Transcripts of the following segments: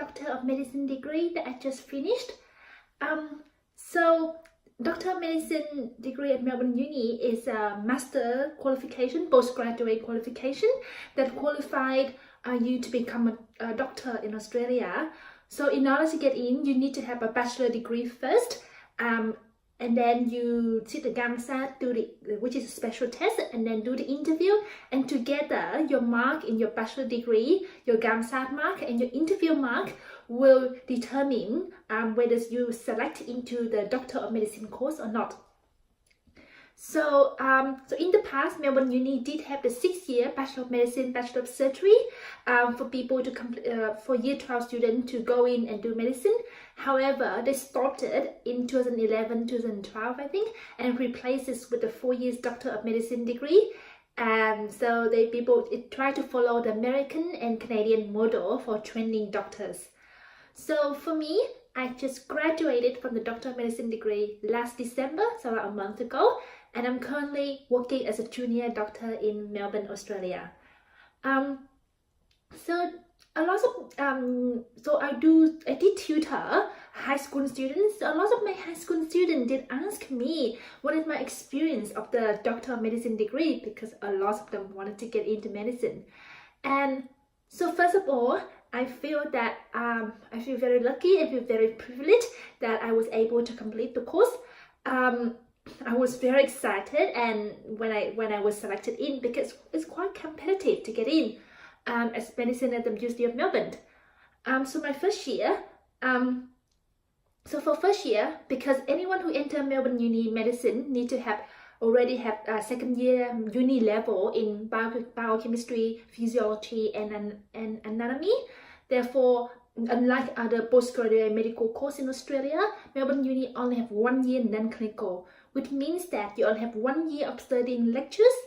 Doctor of Medicine degree that I just finished. So Doctor of Medicine degree at Melbourne Uni is a master qualification, postgraduate qualification that qualified you to become a doctor in Australia. So in order to get in, you need to have a bachelor degree first, and then you sit the GAMSAT, which is a special test, and then do the interview, and together your mark in your bachelor degree, your GAMSAT mark and your interview mark will determine whether you select into the Doctor of Medicine course or not. So, so in the past, Melbourne Uni did have the 6-year Bachelor of Medicine, Bachelor of Surgery for people to complete, for Year 12 students to go in and do medicine. However, they stopped it in 2011, 2012, I think, and replaced it with the 4 years Doctor of Medicine degree. And so people try to follow the American and Canadian model for training doctors. So for me, I just graduated from the Doctor of Medicine degree last December, so about a month ago, and I'm currently working as a junior doctor in Melbourne, Australia. So a lot of so I did tutor high school students. So a lot of my high school students did ask me what is my experience of the Doctor of Medicine degree, because a lot of them wanted to get into medicine. And so first of all, I feel that I feel very lucky, I feel very privileged that I was able to complete the course. I was very excited, and when I was selected in, because it's quite competitive to get in as medicine at the University of Melbourne. So my first year, so for first year, because anyone who enter Melbourne Uni Medicine need to already have a second year uni level in biochemistry, physiology, and anatomy. Therefore, unlike other postgraduate medical courses in Australia, Melbourne Uni only have 1 year non-clinical, which means that you only have 1 year of studying lectures,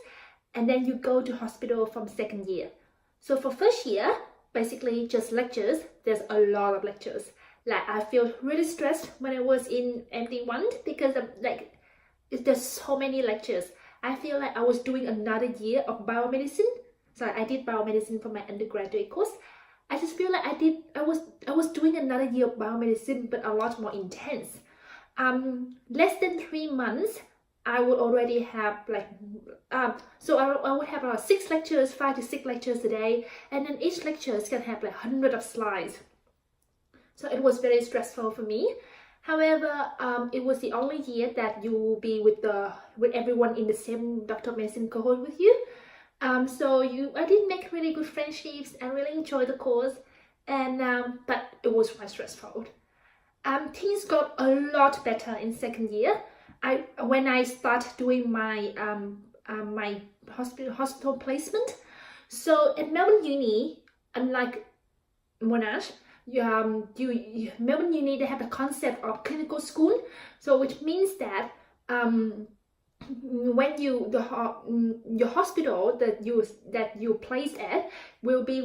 and then you go to hospital from second year. So for first year, basically just lectures. There's a lot of lectures. Like, I feel really stressed when I was in MD1 because there's so many lectures. I feel like I was doing another year of biomedicine. So I did biomedicine for my undergraduate course. I just feel like I was doing another year of biomedicine, but a lot more intense. Less than 3 months, I would already have so I would have about 6 lectures, 5 to 6 lectures a day, and then each lecture can have like 100 of slides. So it was very stressful for me. However, it was the only year that you will be with everyone in the same Doctor of Medicine cohort with you. So I did make really good friendships and really enjoyed the course, and but it was quite stressful. Things got a lot better in second year. When I start doing my my hospital placement. So at Melbourne Uni, unlike Monash, Melbourne Uni, they have the concept of clinical school. So which means that when your hospital that you placed at will be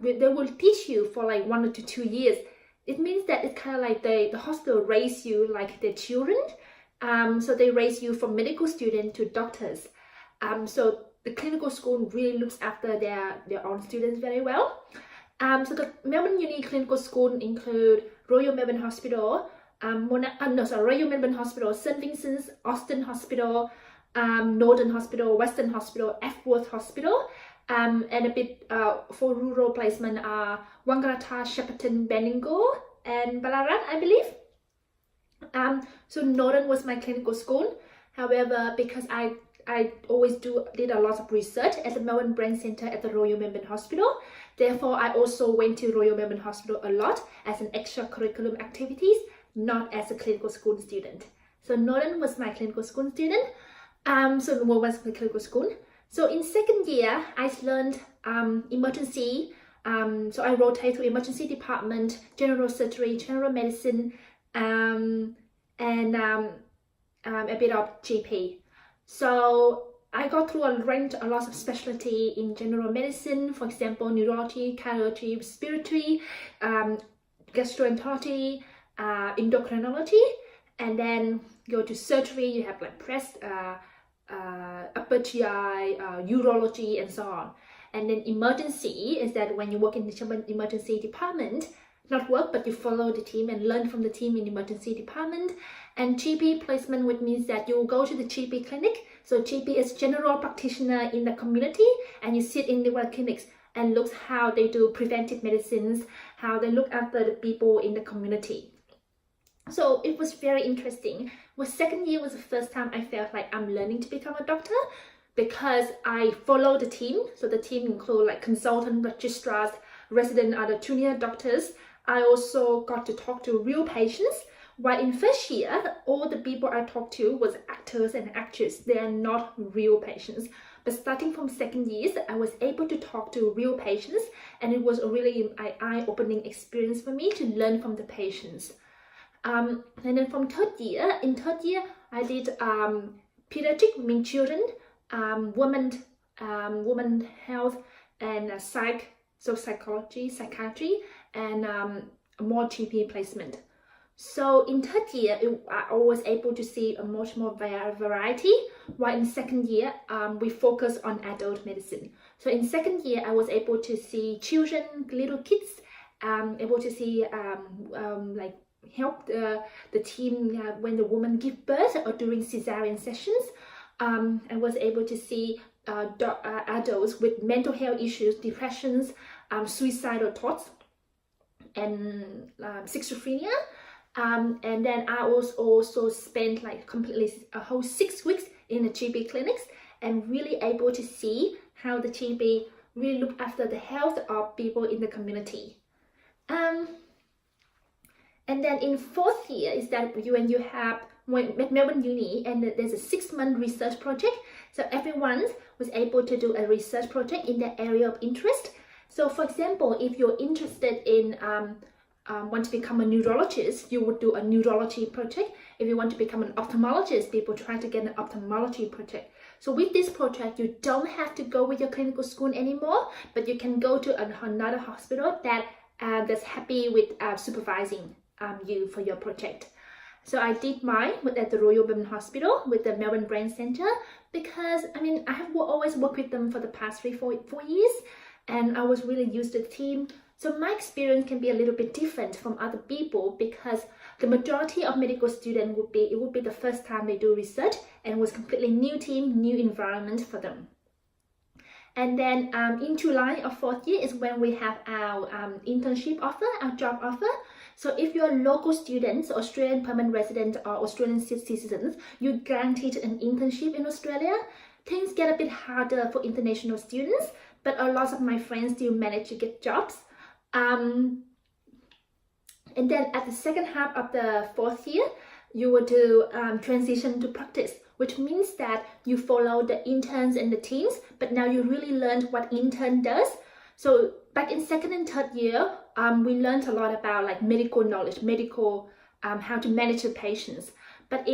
they will teach you for like 1 to 2 years. It means that it's kind of like the hospital raise you like their children. So they raise you from medical student to doctors. So the clinical school really looks after their own students very well. So the Melbourne Uni Clinical School include Royal Melbourne Hospital, Royal Melbourne Hospital, St Vincent's, Austin Hospital, Northern Hospital, Western Hospital, Epworth Hospital, and a bit for rural placement are Wangaratta, Shepparton, Bendigo, and Ballarat, I believe. So Northern was my clinical school. However, because I always did a lot of research at the Melbourne Brain Centre at the Royal Melbourne Hospital. Therefore, I also went to Royal Melbourne Hospital a lot as an extracurriculum activities, not as a clinical school student. So Northern was my clinical school student. So what was my clinical school? So in second year, I learned emergency. So I rotate to emergency department, general surgery, general medicine, and a bit of GP. So I got through a lot of specialty in general medicine, for example, neurology, cardiology, respiratory, gastroenterology, endocrinology, and then go to surgery. You have like breast, upper GI, urology, and so on. And then emergency is that when you work in the emergency department, not work, but you follow the team and learn from the team in the emergency department. And GP placement, which means that you go to the GP clinic. So GP is general practitioner in the community, and you sit in the clinics and look how they do preventive medicines, how they look after the people in the community. So it was very interesting. Well, second year was the first time I felt like I'm learning to become a doctor, because I follow the team. So the team include like consultant, registrars, resident, other junior doctors. I also got to talk to real patients. While in first year, all the people I talked to was actors and actresses. They are not real patients. But starting from second year, I was able to talk to real patients, and it was a really eye-opening experience for me to learn from the patients. And then from in third year, I did pediatric, mean children, women health, and psychology, psychiatry, and more GP placement. So in third year, I was able to see a much more variety, while in second year, we focus on adult medicine. So in second year, I was able to see children, little kids, able to see like help the team when the woman give birth or during cesarean sessions. I was able to see adults with mental health issues, depressions, suicidal thoughts, and schizophrenia. And then I was also spent like completely a whole 6 weeks in the GP clinics, and really able to see how the GP really look after the health of people in the community. And then in fourth year is that when you have at Melbourne Uni, and there's a 6-month research project. So everyone was able to do a research project in their area of interest. So for example, if you're interested in want to become a neurologist, you would do a neurology project. If you want to become an ophthalmologist, people try to get an ophthalmology project. So with this project, you don't have to go with your clinical school anymore, but you can go to another hospital that's happy with supervising you for your project. So I did mine at the Royal Melbourne Hospital with the Melbourne Brain Centre, because I have always worked with them for the past 4 years, and I was really used to the team. So my experience can be a little bit different from other people, because the majority of medical students would be the first time they do research, and it was completely new team, new environment for them. And then in July of fourth year is when we have our internship offer, our job offer. So if you're local students, Australian permanent resident or Australian citizens, you're guaranteed an internship in Australia. Things get a bit harder for international students, but a lot of my friends still manage to get jobs. And then at the second half of the fourth year, you will do transition to practice, which means that you follow the interns and the teams, but now you really learned what intern does. So back in second and third year, we learned a lot about like medical knowledge, how to manage the patients. But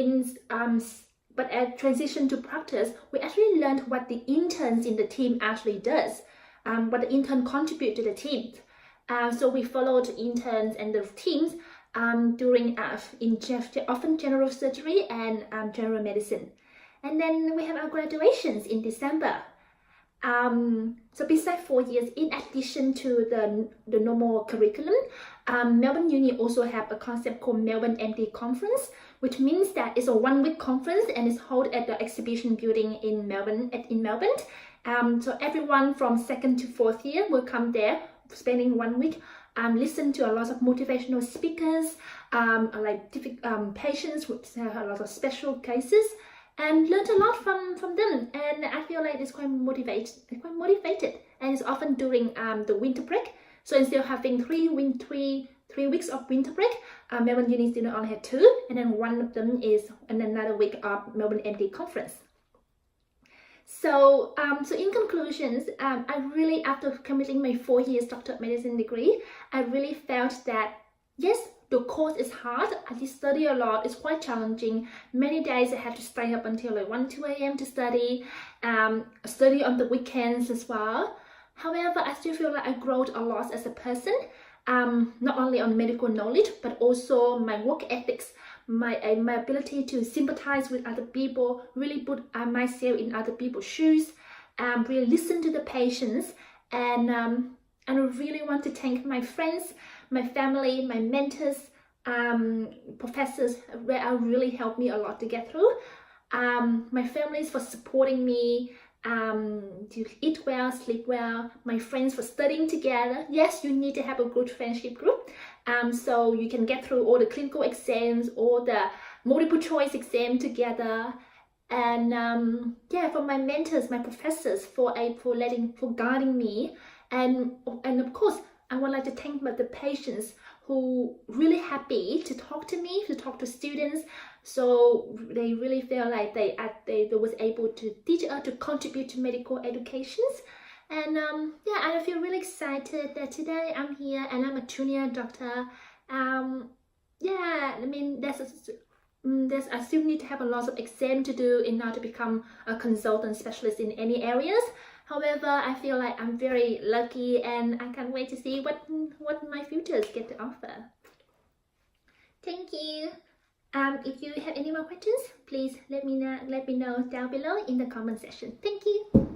at transition to practice, we actually learned what the interns in the team actually does, what the intern contribute to the team. So we followed the interns and the teams during often general surgery and general medicine. And then we have our graduations in December. So besides 4 years, in addition to the normal curriculum, Melbourne Uni also have a concept called Melbourne MD Conference, which means that it's a 1-week conference and it's held at the exhibition building in Melbourne. So everyone from second to fourth year will come there, spending 1 week, listen to a lot of motivational speakers, patients with a lot of special cases, and learned a lot from them. And I feel like it's quite motivated, and it's often during the winter break. So instead of having 3 weeks of winter break, Melbourne Uni students only had 2, and then one of them is another week of Melbourne MD Conference. So, in conclusions, I really, after completing my 4 years doctor of medicine degree, I really felt that, yes, the course is hard. I did study a lot. It's quite challenging. Many days I had to stay up until like 1, 2 a.m. to study on the weekends as well. However, I still feel like I grew a lot as a person, not only on medical knowledge, but also my work ethics, my ability to sympathize with other people, really put myself in other people's shoes, really listen to the patients, and I really want to thank my friends, my family, my mentors, professors really helped me a lot to get through. My families for supporting me to eat well, sleep well, my friends for studying together. Yes, you need to have a good friendship group so you can get through all the clinical exams or the multiple choice exam together. And yeah, for my mentors, my professors for guiding me, and of course I would like to thank the patients who really happy to talk to me, to talk to students, so they really feel like they was able to teach to contribute to medical educations. And yeah, I feel really excited that today I'm here and I'm a junior doctor. Yeah, I mean I still need to have a lot of exam to do in order to become a consultant specialist in any areas. However, I feel like I'm very lucky and I can't wait to see what my futures get to offer. Thank you. If you have any more questions, please let me know down below in the comment section. Thank you.